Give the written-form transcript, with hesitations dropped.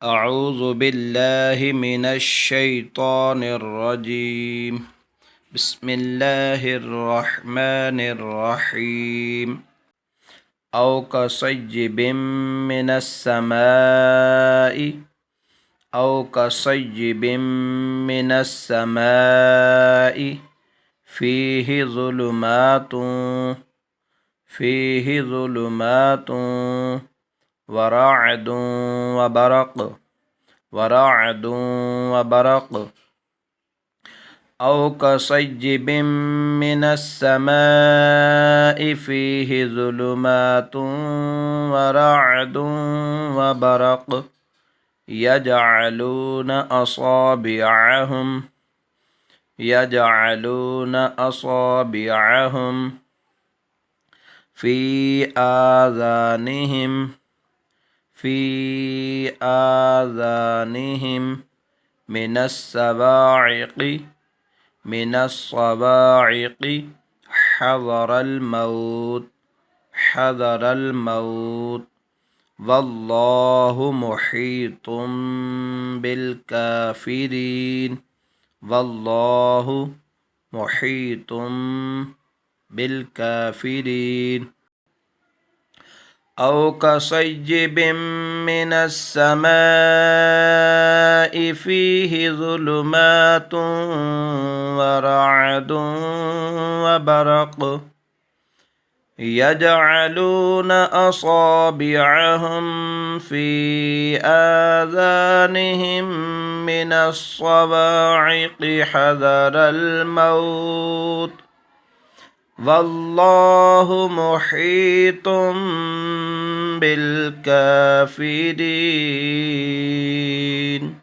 أعوذ بالله من الشيطان الرجيم. بسم الله الرحمن الرحيم. أو كصيب من السماء أو كصيب من السماء فيه ظلمات ورعد وبرق أو كصيب من السماء فيه ظلمات ورعد وبرق يجعلون أصابعهم في آذانهم من الصواعق حذر الموت والله محيط بالكافرين. أو كصيب من السماء فيه ظلمات ورعد وبرق يجعلون أصابعهم في آذانهم من الصواعق حذر الموت والله محيط بالكافرين.